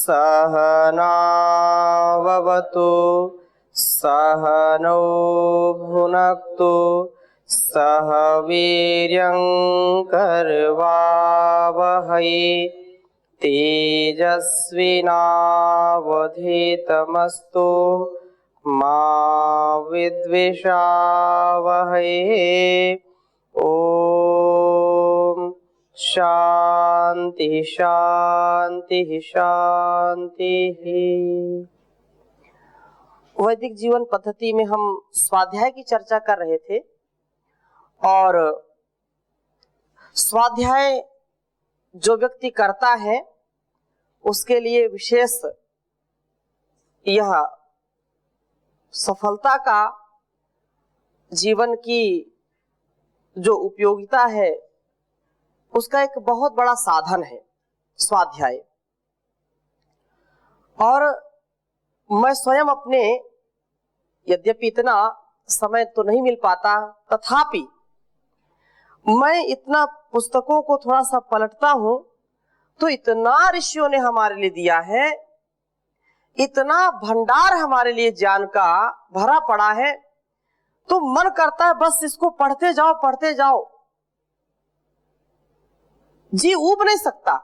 सहनाववतु सहनौ भुनक्तु सह वीर्यं करवावहै तेजस्विनावधीतमस्तु मा विद्विषावहै। ओम शांति शांति शांति। वैदिक जीवन पद्धति में हम स्वाध्याय की चर्चा कर रहे थे और स्वाध्याय जो व्यक्ति करता है उसके लिए विशेष यह सफलता का जीवन की जो उपयोगिता है उसका एक बहुत बड़ा साधन है स्वाध्याय। और मैं स्वयं अपने, यद्यपि इतना समय तो नहीं मिल पाता, तथापि मैं इतना पुस्तकों को थोड़ा सा पलटता हूं तो इतना ऋषियों ने हमारे लिए दिया है, इतना भंडार हमारे लिए ज्ञान का भरा पड़ा है, तो मन करता है बस इसको पढ़ते जाओ, जी ऊब नहीं सकता।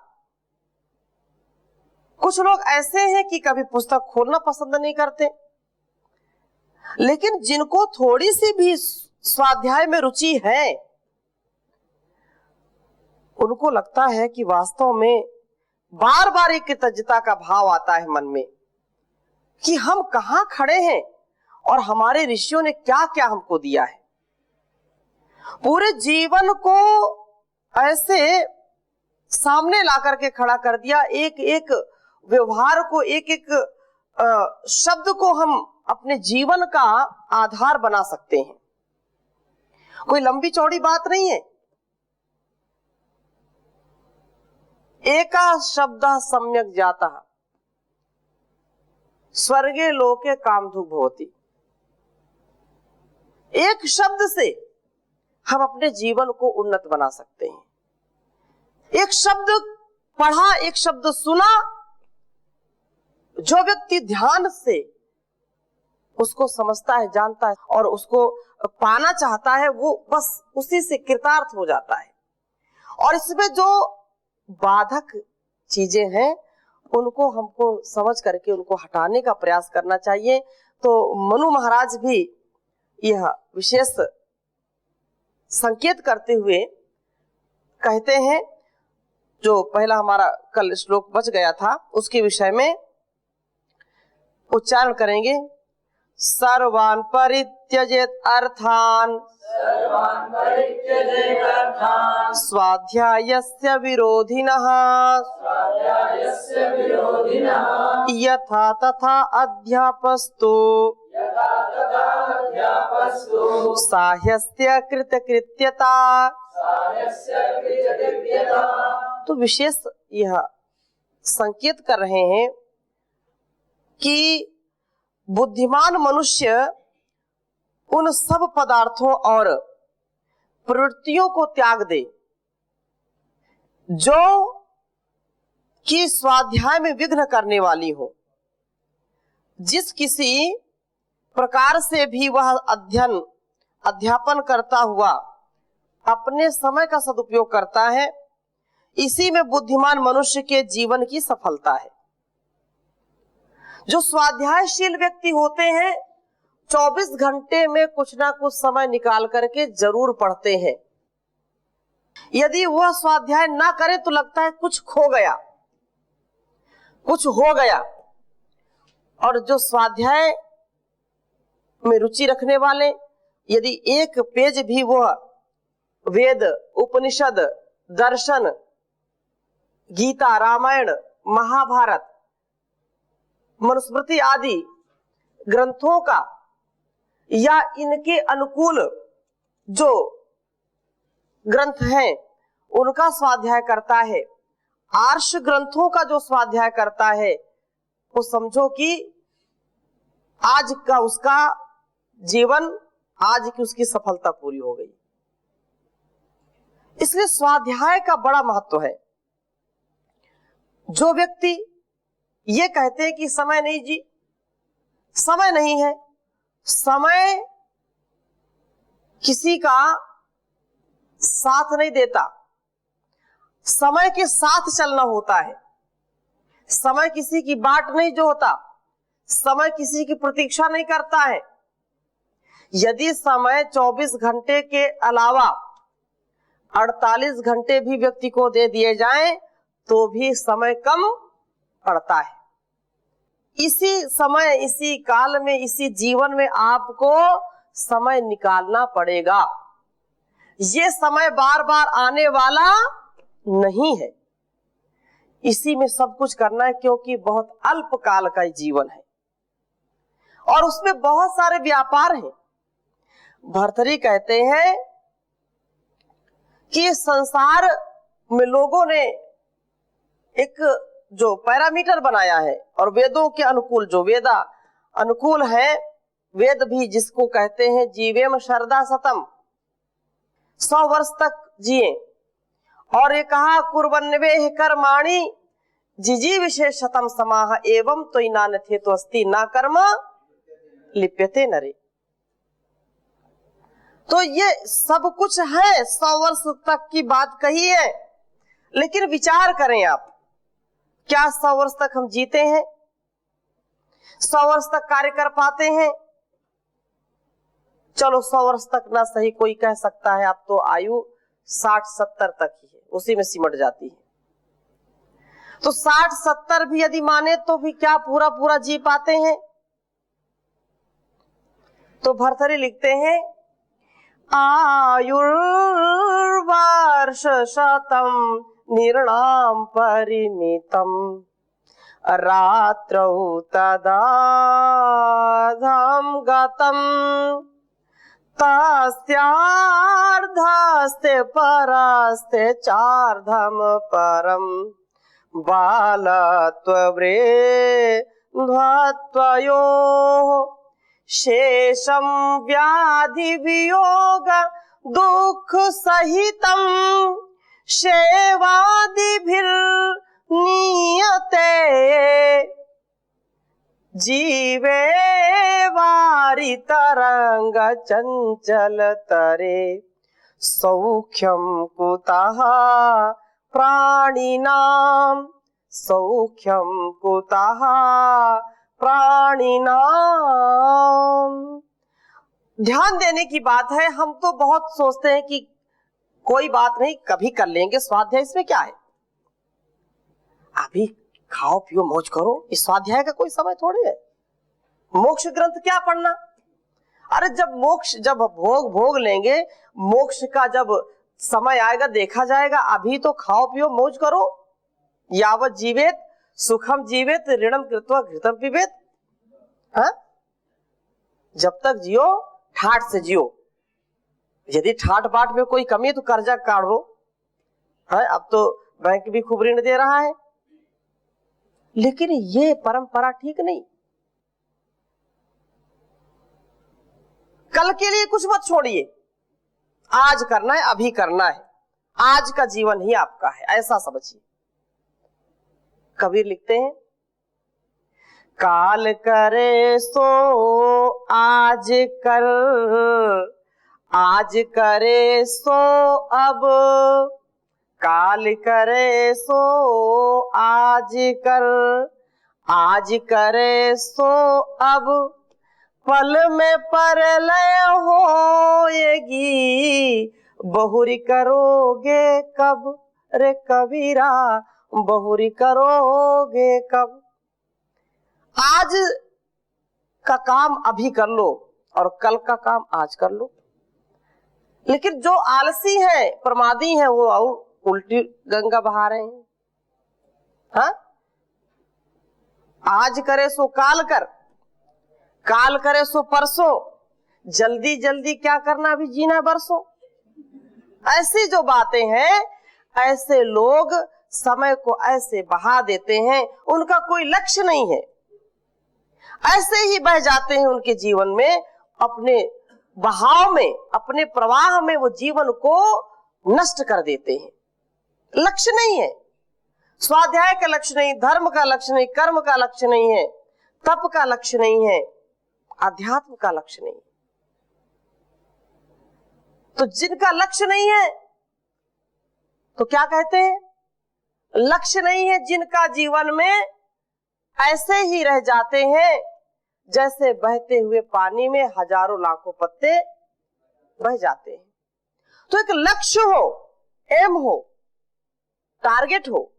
कुछ लोग ऐसे हैं कि कभी पुस्तक खोलना पसंद नहीं करते, लेकिन जिनको थोड़ी सी भी स्वाध्याय में रुचि है उनको लगता है कि वास्तव में बार बार एक कृतज्ञता का भाव आता है मन में कि हम कहां खड़े हैं और हमारे ऋषियों ने क्या क्या हमको दिया है। पूरे जीवन को ऐसे सामने ला करके खड़ा कर दिया, एक एक व्यवहार को, एक एक शब्द को हम अपने जीवन का आधार बना सकते हैं। कोई लंबी चौड़ी बात नहीं है। एका शब्द सम्यक जाता स्वर्गे लोके कामधुग् भवति। एक शब्द से हम अपने जीवन को उन्नत बना सकते हैं। एक शब्द पढ़ा, एक शब्द सुना, जो व्यक्ति ध्यान से उसको समझता है, जानता है और उसको पाना चाहता है, वो बस उसी से कृतार्थ हो जाता है। और इसमें जो बाधक चीजें हैं उनको हमको समझ करके उनको हटाने का प्रयास करना चाहिए। तो मनु महाराज भी यह विशेष संकेत करते हुए कहते हैं, जो पहला हमारा कल श्लोक बच गया था उसके विषय में उच्चारण करेंगे। सर्वान् परित्यजेत अर्थान् स्वाध्यायस्य विरोधिनः यथा तथा अध्यापस्तु साह्यस्य कृतकृत्यता। तो विशेष यह संकेत कर रहे हैं कि बुद्धिमान मनुष्य उन सब पदार्थों और प्रवृत्तियों को त्याग दे जो कि स्वाध्याय में विघ्न करने वाली हो। जिस किसी प्रकार से भी वह अध्यापन करता हुआ अपने समय का सदुपयोग करता है, इसी में बुद्धिमान मनुष्य के जीवन की सफलता है। जो स्वाध्यायशील व्यक्ति होते हैं 24 घंटे में कुछ ना कुछ समय निकाल करके जरूर पढ़ते हैं। यदि वह स्वाध्याय ना करे तो लगता है कुछ खो गया, कुछ हो गया। और जो स्वाध्याय में रुचि रखने वाले, यदि एक पेज भी वह वेद, उपनिषद, दर्शन, गीता, रामायण, महाभारत, मनुस्मृति आदि ग्रंथों का या इनके अनुकूल जो ग्रंथ हैं उनका स्वाध्याय करता है, आर्ष ग्रंथों का जो स्वाध्याय करता है, वो समझो कि आज का उसका जीवन, आज की उसकी सफलता पूरी हो गई। इसलिए स्वाध्याय का बड़ा महत्व है। जो व्यक्ति ये कहते हैं कि समय नहीं जी, समय नहीं है। समय किसी का साथ नहीं देता, समय के साथ चलना होता है। समय किसी की बाट नहीं जोहता, समय किसी की प्रतीक्षा नहीं करता है। यदि समय 24 घंटे के अलावा 48 घंटे भी व्यक्ति को दे दिए जाएं तो भी समय कम पड़ता है। इसी समय, इसी काल में, इसी जीवन में आपको समय निकालना पड़ेगा। ये समय बार बार आने वाला नहीं है। इसी में सब कुछ करना है, क्योंकि बहुत अल्प काल का जीवन है और उसमें बहुत सारे व्यापार हैं। भर्तृहरि कहते हैं कि संसार में लोगों ने एक जो पैरामीटर बनाया है और वेदों के अनुकूल, जो वेदा अनुकूल है, वेद भी जिसको कहते हैं जीवेम शरदा शतम, 100 वर्ष तक जिए। और ये कहा कुर्वन्वे कर्माणि जिजी विशेष शतम समाह एवं तो नान्यथे तो अस्ति ना कर्म लिप्यते नरे। तो ये सब कुछ है, 100 वर्ष तक की बात कही है, लेकिन विचार करें आप, क्या 100 वर्ष तक हम जीते हैं? 100 वर्ष तक कार्य कर पाते हैं? चलो 100 वर्ष तक ना सही, कोई कह सकता है अब तो आयु 60-70 तक ही है, उसी में सिमट जाती है। तो 60-70 भी यदि माने तो भी क्या पूरा पूरा जी पाते हैं? तो भर्तृहरि लिखते हैं आयुर्वर्ष शतम निर्णाम परिमितम रात्रौ तदाधम गतम तस्यार्धस्ते परस्ते चार्धम परम बालत्ववृद्धत्वयोः शेषम व्याधि वियोग दुख सहितम सेवादिभिर्नीयते जीवे वारि तरंग चंचल तरे सौख्यम कुतः प्राणिनाम सौख्यम कुतः प्राणिनाम। ध्यान देने की बात है। हम तो बहुत सोचते हैं कि कोई बात नहीं, कभी कर लेंगे स्वाध्याय, इसमें क्या है, अभी खाओ पियो मौज करो, इस स्वाध्याय का कोई समय थोड़ी है। मोक्ष ग्रंथ क्या पढ़ना? अरे जब मोक्ष, जब भोग लेंगे, मोक्ष का जब समय आएगा देखा जाएगा। अभी तो खाओ पियो मौज करो। यावत जीवेत सुखम जीवेत ऋणम कृत्वा घृतम पिबेत। हाँ, जब तक जियो ठाट से जियो। यदि ठाट बाट में कोई कमी है तो कर्जा काट लो। है, अब तो बैंक भी खूब ऋण दे रहा है, लेकिन ये परंपरा ठीक नहीं। कल के लिए कुछ मत छोड़िए, आज करना है, अभी करना है। आज का जीवन ही आपका है, ऐसा समझिए। कबीर लिखते हैं काल करे सो आज कर, आज करे सो अब, काल करे सो आज कर, आज करे सो अब, पल में परलय होएगी, बहुरी करोगे कब रे कबीरा, बहुरी करोगे कब। आज का काम अभी कर लो और कल का काम आज कर लो। लेकिन जो आलसी है, प्रमादी है, वो और उल्टी गंगा बहा रहे हैं। हाँ, आज करे सो काल कर, काल करे सो परसों, जल्दी जल्दी क्या करना, अभी जीना बरसों। ऐसी जो बातें हैं, ऐसे लोग समय को ऐसे बहा देते हैं, उनका कोई लक्ष्य नहीं है, ऐसे ही बह जाते हैं उनके जीवन में, अपने बहाव में, अपने प्रवाह में वो जीवन को नष्ट कर देते हैं। लक्ष्य नहीं है। स्वाध्याय का लक्ष्य नहीं, धर्म का लक्ष्य नहीं, कर्म का लक्ष्य नहीं है, तप का लक्ष्य नहीं है, अध्यात्म का लक्ष्य नहीं। तो जिनका लक्ष्य नहीं है तो क्या कहते हैं? लक्ष्य नहीं है, जिनका जीवन में ऐसे ही रह जाते हैं जैसे बहते हुए पानी में हजारों लाखों पत्ते बह जाते हैं। तो एक लक्ष्य हो, एम हो, टारगेट हो,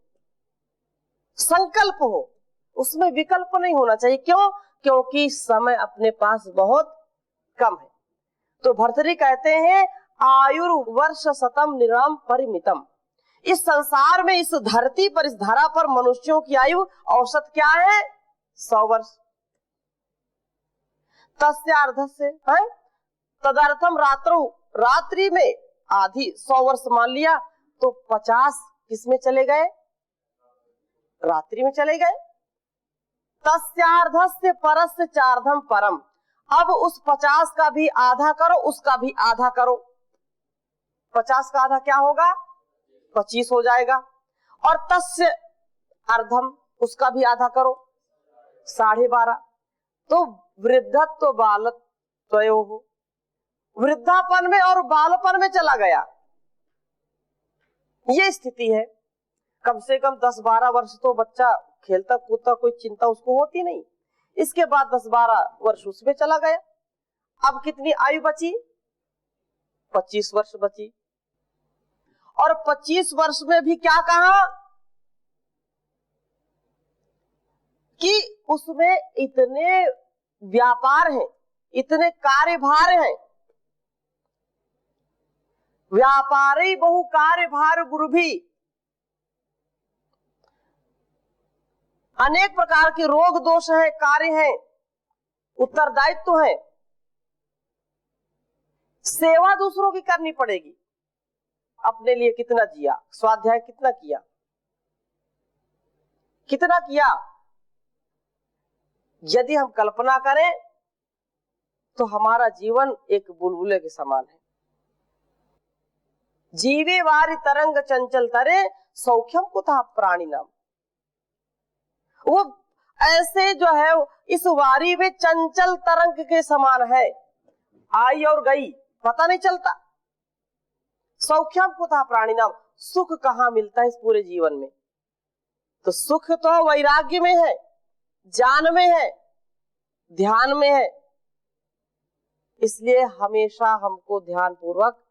संकल्प हो, उसमें विकल्प नहीं होना चाहिए। क्यों? क्योंकि समय अपने पास बहुत कम है। तो भर्तृहरि कहते हैं आयुर्वर्ष शतम निराम परिमितम। इस संसार में, इस धरती पर, इस धरा पर मनुष्यों की आयु औसत क्या है? 100 वर्ष। तस्यार्धस्य है तदर्थम रात्रौ, रात्रि में आधी 100 वर्ष मान लिया तो 50 किसमें चले गए? रात्रि में चले गए। तस्यार्धस्य परस्य चार्धम परम। अब उस 50 का भी आधा करो, उसका भी आधा करो। 50 का आधा क्या होगा? 25 हो जाएगा। और तस्य अर्धम, उसका भी आधा करो, 12.5। तो वृद्धत्व बालत्वयोः, वृद्धापन में और बालपन में चला गया। ये स्थिति है। कम से कम 10-12 वर्ष तो बच्चा खेलता कूदता, कोई चिंता उसको होती नहीं। इसके बाद 10-12 वर्ष उसमें चला गया। अब कितनी आयु बची? 25 वर्ष बची। और 25 वर्ष में भी क्या कहा कि उसमें इतने व्यापार हैं, इतने कार्यभार हैं। व्यापारी बहु कार्यभार गुरु भी, अनेक प्रकार के रोग दोष है, कार्य है, उत्तरदायित्व है, सेवा दूसरों की करनी पड़ेगी। अपने लिए कितना जिया, स्वाध्याय कितना किया, कितना किया? यदि हम कल्पना करें तो हमारा जीवन एक बुलबुले के समान है। जीवे वारी तरंग चंचल तरे सौख्यम कुतः प्राणी नाम। वो ऐसे जो है इस वारी में चंचल तरंग के समान है, आई और गई, पता नहीं चलता। सौख्यम कुतः प्राणी नाम, सुख कहाँ मिलता है इस पूरे जीवन में? तो सुख तो वैराग्य में है, ज्ञान में है, ध्यान में है। इसलिए हमेशा हमको ध्यान पूर्वक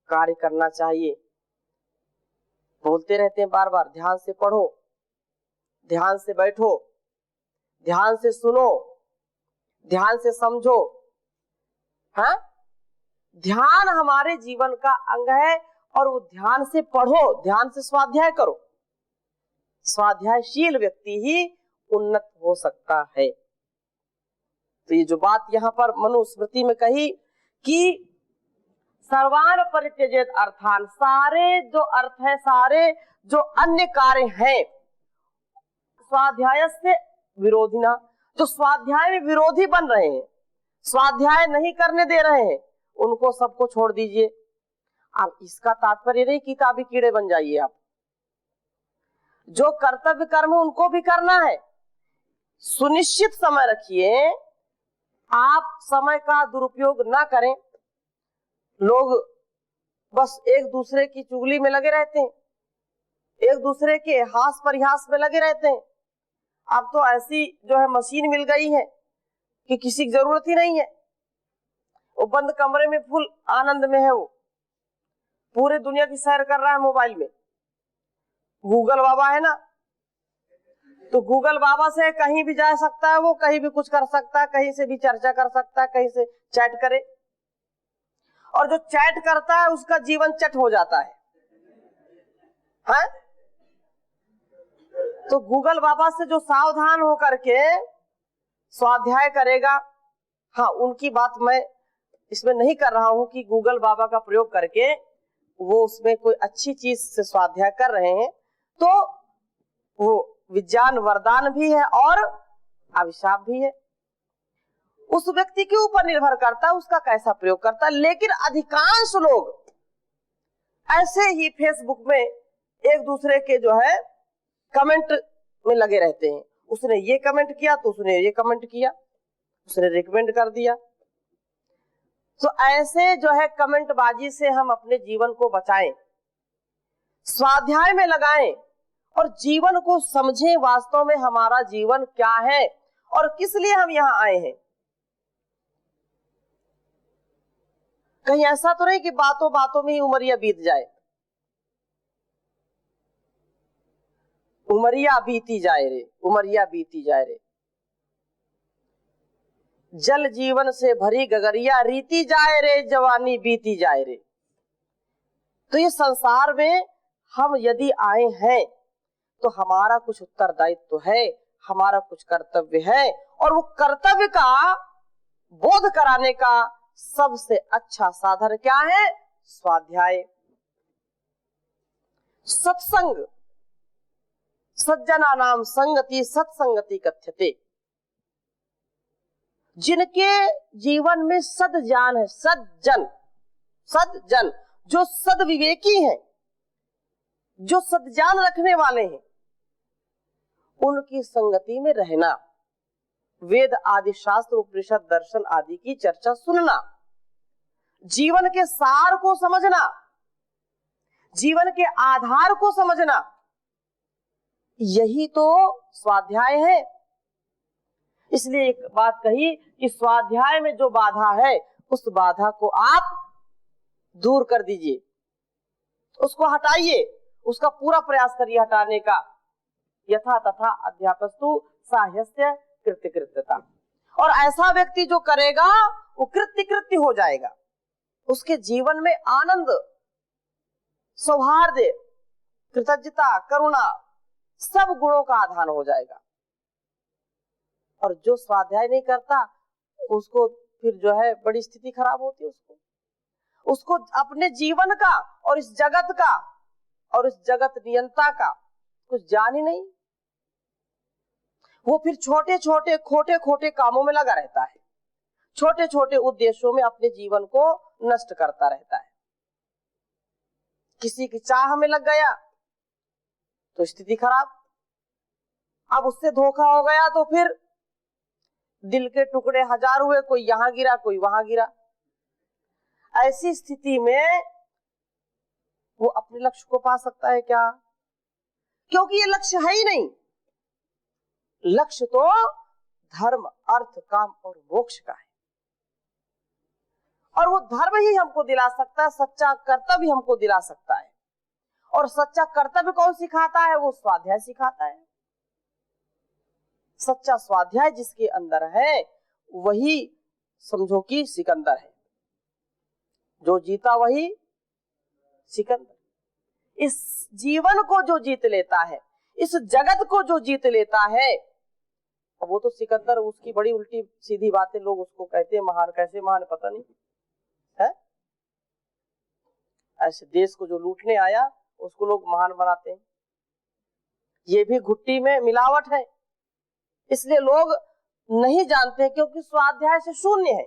कार्य करना चाहिए। बोलते रहते हैं बार बार, ध्यान से पढ़ो, ध्यान से बैठो, ध्यान से सुनो, ध्यान से समझो। हाँ, ध्यान हमारे जीवन का अंग है और वो ध्यान से पढ़ो, ध्यान से स्वाध्याय करो। स्वाध्यायशील व्यक्ति ही उन्नत हो सकता है। तो ये जो बात यहाँ पर मनुस्मृति में कही कि सर्वान परित्यजेत अर्थान, सारे जो अर्थ है, सारे जो अन्य कार्य हैं, स्वाध्याय से विरोधिना, जो स्वाध्याय में विरोधी बन रहे हैं, स्वाध्याय नहीं करने दे रहे हैं, उनको सबको छोड़ दीजिए। अब इसका तात्पर्य नहीं किताबी कीड़े बन जाइए आप। जो कर्तव्य कर्म उनको भी करना है। सुनिश्चित समय रखिए, आप समय का दुरुपयोग ना करें। लोग बस एक दूसरे की चुगली में लगे रहते हैं, एक दूसरे के हास परिहास में लगे रहते हैं। अब तो ऐसी जो है मशीन मिल गई है कि किसी की जरूरत ही नहीं है। वो बंद कमरे में फुल आनंद में है, वो पूरे दुनिया की सैर कर रहा है मोबाइल में। गूगल बाबा है ना, तो गूगल बाबा से कहीं भी जा सकता है, वो कहीं भी कुछ कर सकता है, कहीं से भी चर्चा कर सकता है, कहीं से चैट करे। और जो चैट करता है उसका जीवन चट हो जाता है। हाँ? तो गूगल बाबा से जो सावधान होकर के स्वाध्याय करेगा, हाँ, उनकी बात मैं इसमें नहीं कर रहा हूं कि गूगल बाबा का प्रयोग करके वो उसमें कोई अच्छी चीज से स्वाध्याय कर रहे हैं, तो वो विज्ञान वरदान भी है और अभिशाप भी है। उस व्यक्ति के ऊपर निर्भर करता है उसका कैसा प्रयोग करता है। लेकिन अधिकांश लोग ऐसे ही फेसबुक में एक दूसरे के जो है कमेंट में लगे रहते हैं। उसने ये कमेंट किया तो उसने ये कमेंट किया, उसने रिकमेंड कर दिया। तो ऐसे जो है कमेंट बाजी से हम अपने जीवन को बचाएं, स्वाध्याय में लगाएं और जीवन को समझें, वास्तव में हमारा जीवन क्या है और किस लिए हम यहां आए हैं। कहीं ऐसा तो नहीं कि बातों बातों में ही उमरिया बीत जाए, उमरिया बीती जाए रे, उमरिया बीती जाए रे, जल जीवन से भरी गगरिया रीती जाए रे, जवानी बीती जाए रे। तो ये संसार में हम यदि आए हैं तो हमारा कुछ उत्तरदायित्व है, हमारा कुछ कर्तव्य है, और वो कर्तव्य का बोध कराने का सबसे अच्छा साधन क्या है? स्वाध्याय, सत्संग। सज्जना नाम संगति सत्संगति कथ्यते। जिनके जीवन में सद्ज्ञान है, सज्जन, सज्जन जो सद्विवेकी हैं, जो सद्ज्ञान रखने वाले हैं, उनकी संगति में रहना, वेद आदि शास्त्र उपनिषद दर्शन आदि की चर्चा सुनना, जीवन के सार को समझना, जीवन के आधार को समझना, यही तो स्वाध्याय है। इसलिए एक बात कही कि स्वाध्याय में जो बाधा है उस बाधा को आप दूर कर दीजिए, उसको हटाइए, उसका पूरा प्रयास करिए हटाने का। यथा तथा अध्यापस्तु साह्यस्य कृत्य कृत्यता। और ऐसा व्यक्ति जो करेगा वो कृत्य कृत्य हो जाएगा, उसके जीवन में आनंद, सौहार्द, कृतज्ञता, करुणा सब गुणों का आधान हो जाएगा। और जो स्वाध्याय नहीं करता उसको फिर जो है बड़ी स्थिति खराब होती है, उसको अपने जीवन का और इस जगत का और इस जगत नियंता का कुछ जान ही नहीं। वो फिर छोटे छोटे खोटे खोटे कामों में लगा रहता है, छोटे छोटे उद्देश्यों में अपने जीवन को नष्ट करता रहता है। किसी की चाह में लग गया तो स्थिति खराब, अब उससे धोखा हो गया तो फिर दिल के टुकड़े हजार हुए, कोई यहां गिरा कोई वहां गिरा। ऐसी स्थिति में वो अपने लक्ष्य को पा सकता है क्या? क्योंकि ये लक्ष्य है ही नहीं। लक्ष्य तो धर्म, अर्थ, काम और मोक्ष का है, और वो धर्म ही हमको दिला सकता है, सच्चा कर्तव्य हमको दिला सकता है। और सच्चा कर्तव्य कौन सिखाता है? वो स्वाध्याय सिखाता है। सच्चा स्वाध्याय जिसके अंदर है वही समझो कि सिकंदर है, जो जीता वही सिकंदर। इस जीवन को जो जीत लेता है, इस जगत को जो जीत लेता है, वो तो सिकंदर। उसकी बड़ी उल्टी सीधी बातें लोग उसको कहते हैं महान, कैसे महान पता नहीं है। ऐसे देश को जो लूटने आया उसको लोग महान बनाते हैं। ये भी घुट्टी में मिलावट है, इसलिए लोग नहीं जानते क्योंकि स्वाध्याय से शून्य है।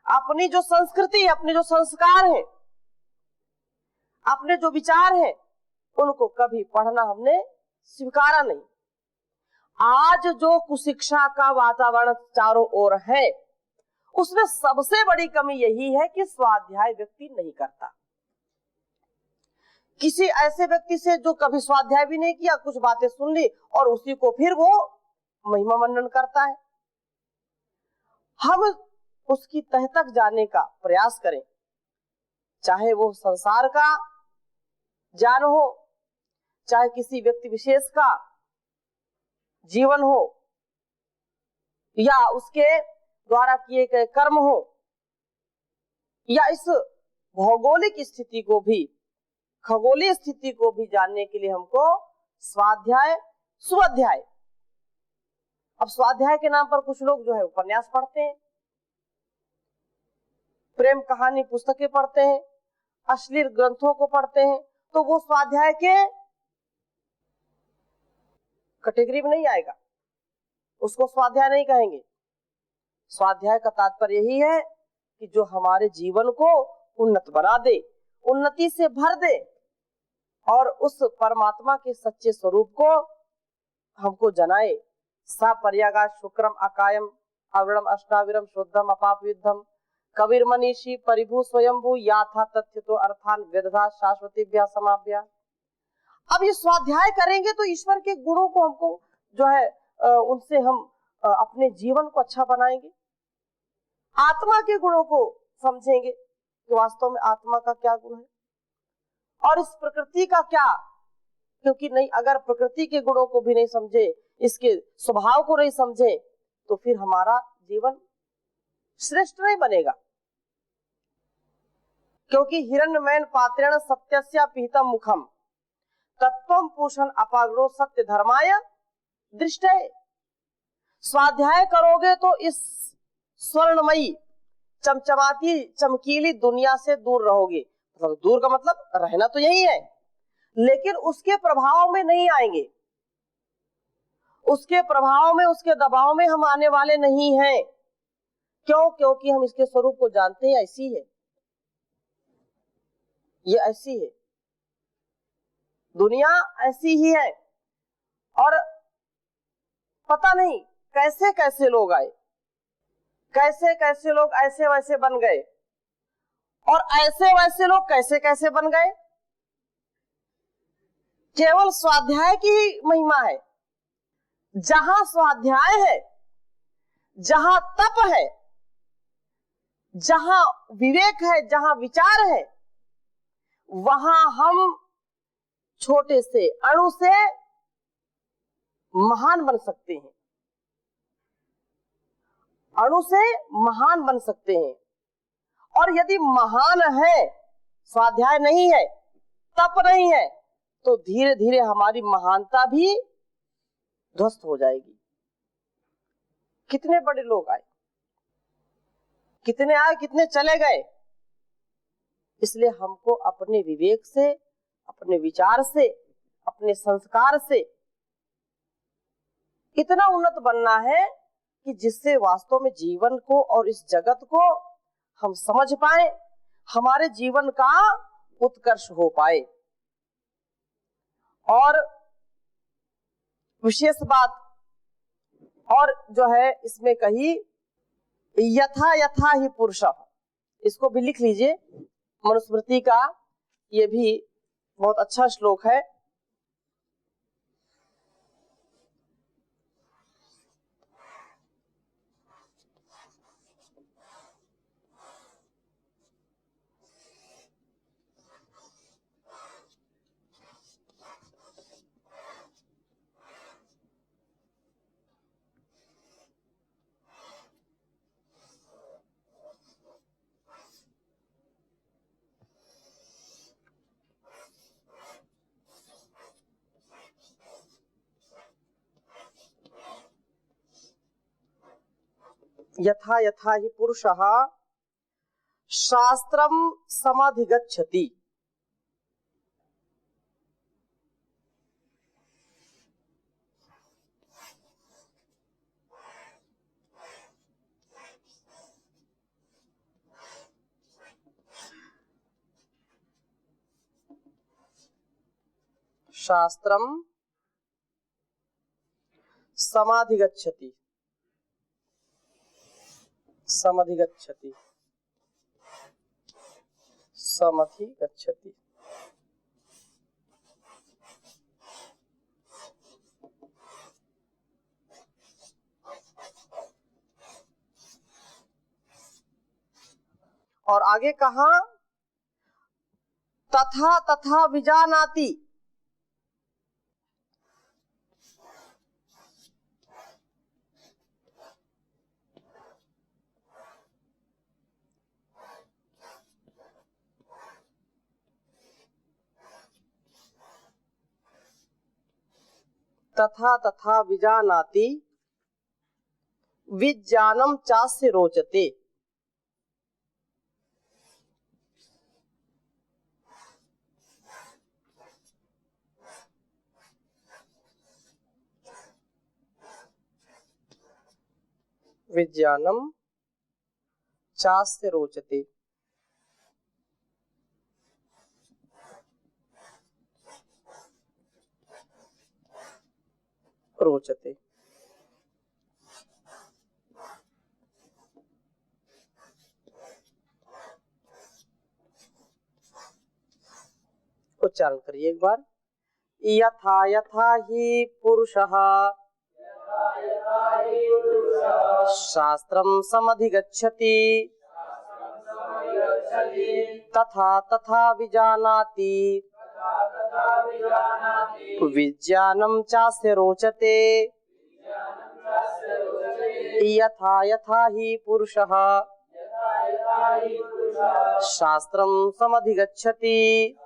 अपनी जो संस्कृति, अपने जो संस्कार हैं, अपने जो विचार हैं, उनको कभी पढ़ना हमने स्वीकारा नहीं। आज जो कुशिक्षा का वातावरण चारों ओर है उसमें सबसे बड़ी कमी यही है कि स्वाध्याय व्यक्ति नहीं करता। किसी ऐसे व्यक्ति से जो कभी स्वाध्याय भी नहीं किया, कुछ बातें सुन ली और उसी को फिर वो महिमा मंडन करता है। हम उसकी तह तक जाने का प्रयास करें, चाहे वो संसार का ज्ञान हो, चाहे किसी व्यक्ति विशेष का जीवन हो, या उसके द्वारा किए गए कर्म हो, या इस भौगोलिक स्थिति को भी, खगोलीय स्थिति को भी जानने के लिए हमको स्वाध्याय, स्वाध्याय। अब स्वाध्याय के नाम पर कुछ लोग जो है उपन्यास पढ़ते हैं, प्रेम कहानी पुस्तकें पढ़ते हैं, अश्लील ग्रंथों को पढ़ते हैं, तो वो स्वाध्याय के कैटेगरी में नहीं आएगा, उसको स्वाध्याय नहीं कहेंगे। स्वाध्याय का तात्पर्य यही है कि जो हमारे जीवन को उन्नत बना दे, उन्नति से भर दे, और उस परमात्मा के सच्चे स्वरूप को हमको जनाए। सा पर्यागात शुक्रम अकायम अवरणम अष्टाविरम शुद्धम अपाप युद्धम कबीर मनीषी परिभू स्वयंभू याथा तथ्य तो अर्थान वेदधा शाश्वती समाभ्या। अब ये स्वाध्याय करेंगे तो ईश्वर के गुणों को हमको जो है उनसे हम अपने जीवन को अच्छा बनाएंगे। आत्मा के गुणों को समझेंगे कि वास्तव में आत्मा का क्या गुण है और इस प्रकृति का क्या, क्योंकि नहीं अगर प्रकृति के गुणों को भी नहीं समझे, इसके स्वभाव को नहीं समझे, तो फिर हमारा जीवन श्रेष्ठ नहीं बनेगा। क्योंकि हिरण्यमयन पात्रेण सत्यस्य पीतम मुखम तत्वम पूषण अपाग्रो सत्य धर्माय दृष्टये। स्वाध्याय करोगे तो इस स्वर्णमयी चमचमाती चमकीली दुनिया से दूर रहोगे। मतलब दूर का मतलब रहना तो यही है, लेकिन उसके प्रभाव में नहीं आएंगे, उसके प्रभाव में उसके दबाव में हम आने वाले नहीं हैं। क्यों? क्योंकि हम इसके स्वरूप को जानते हैं, ऐसी है, ये ऐसी है, दुनिया ऐसी ही है। और पता नहीं कैसे कैसे लोग आए, कैसे कैसे लोग ऐसे वैसे बन गए, और ऐसे वैसे लोग कैसे कैसे बन गए। केवल स्वाध्याय की ही महिमा है। जहां स्वाध्याय है, जहां तप है, जहां विवेक है, जहां विचार है, वहां हम छोटे से अणु से महान बन सकते हैं, अणु से महान बन सकते हैं। और यदि महान है, स्वाध्याय नहीं है, तप नहीं है, तो धीरे धीरे हमारी महानता भी ध्वस्त हो जाएगी। कितने बड़े लोग आए, कितने आए, कितने चले गए। इसलिए हमको अपने विवेक से, अपने विचार से, अपने संस्कार से इतना उन्नत बनना है कि जिससे वास्तव में जीवन को और इस जगत को हम समझ पाए, हमारे जीवन का उत्कर्ष हो पाए। और विशेष बात और जो है इसमें कही, यथा यथा ही पुरुषः, इसको भी लिख लीजिए, मनुस्मृति का ये भी बहुत अच्छा श्लोक है। यथा यथा ही पुरुषः शास्त्रम समाधिगच्छति। शास्त्रम समाधिगच्छति, समधिगच्छति, समधिगच्छति। और आगे कहा, तथा तथा विजानाति, तथा तथा विजानाति विज्ञानम चास्य रोचते। विज्ञानम चास्य रोचते। रोचते। उच्चारण करिए एक बार। यथा यथा हि पुरुषः शास्त्रं समधिगच्छति तथा तथा विजानाति विज्ञानं चास्य रोचते। यथा यथा हि पुरुषः शास्त्रं समधिगच्छति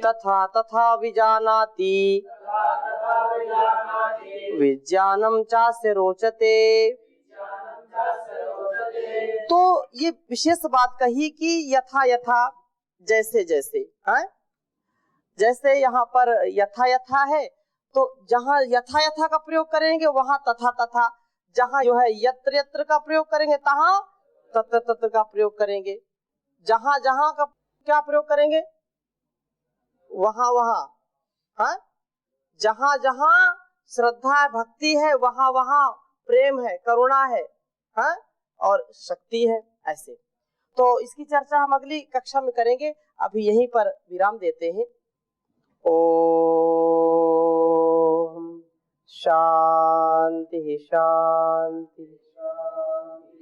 तथा तथा विजानाति विज्ञानं चास्य रोचते। तो ये विशेष बात कही कि यथा यथा, जैसे जैसे है। जैसे यहाँ पर यथा यथा है, तो जहाँ यथा यथा का प्रयोग करेंगे वहां तथा तथा, जहाँ जो है यत्र यत्र का प्रयोग करेंगे तहाँ तत्र तत्र का प्रयोग करेंगे, जहाँ जहाँ का क्या प्रयोग करेंगे वहां वहां, हाँ, जहाँ जहाँ श्रद्धा है, भक्ति है, वहां वहां प्रेम है, करुणा है, हाँ, और शक्ति है। ऐसे तो इसकी चर्चा हम अगली कक्षा में करेंगे। अभी यहीं पर विराम देते हैं। ओम शांति शांति शांति।